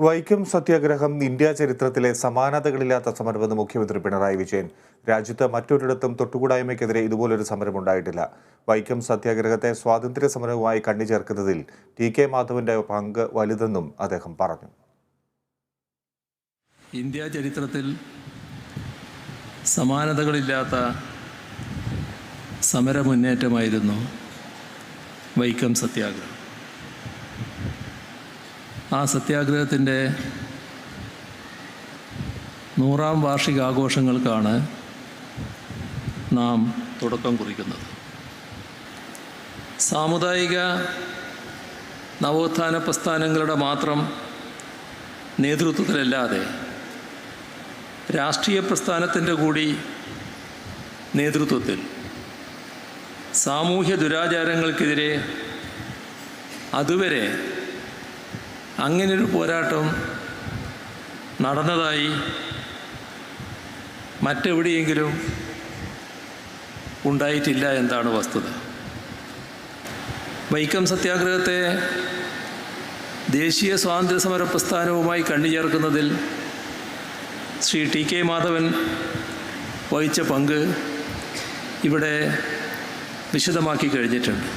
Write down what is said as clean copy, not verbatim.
വൈക്കം സത്യാഗ്രഹം ഇന്ത്യ ചരിത്രത്തിലെ സമാനതകളില്ലാത്ത സമരമെന്ന് മുഖ്യമന്ത്രി പിണറായി വിജയൻ. രാജ്യത്ത് മറ്റൊരിടത്തും തൊട്ടുകൂടായ്മയ്ക്കെതിരെ ഇതുപോലൊരു സമരം ഉണ്ടായിട്ടില്ല. വൈക്കം സത്യാഗ്രഹത്തെ സ്വാതന്ത്ര്യ സമരവുമായി കണ്ണിചേർക്കുന്നതിൽ ടി.കെ. മാധവന്റെ പങ്ക് വലുതെന്നും അദ്ദേഹം പറഞ്ഞു. ഇന്ത്യ ചരിത്രത്തിൽ സമാനതകളില്ലാത്ത സമരമുന്നേറ്റമായിരുന്നു വൈക്കം സത്യാഗ്രഹം. ആ സത്യാഗ്രഹത്തിൻ്റെ 100ാം വാർഷികാഘോഷങ്ങൾക്കാണ് നാം തുടക്കം കുറിക്കുന്നത്. സാമുദായിക നവോത്ഥാന പ്രസ്ഥാനങ്ങളുടെ മാത്രം നേതൃത്വത്തിലല്ലാതെ രാഷ്ട്രീയ പ്രസ്ഥാനത്തിൻ്റെ കൂടി നേതൃത്വത്തിൽ സാമൂഹ്യ ദുരാചാരങ്ങൾക്കെതിരെ അതുവരെ അങ്ങനൊരു പോരാട്ടം നടന്നതായി മറ്റെവിടെയെങ്കിലും ഉണ്ടായിട്ടില്ല എന്നതാണ് വസ്തുത. വൈക്കം സത്യാഗ്രഹത്തെ ദേശീയ സ്വാതന്ത്ര്യ സമര പ്രസ്ഥാനവുമായി കണ്ണിചേർക്കുന്നതിൽ ശ്രീ ടി.കെ. മാധവൻ വഹിച്ച പങ്ക് ഇവിടെ വിശദമാക്കി കഴിഞ്ഞിട്ടുണ്ട്.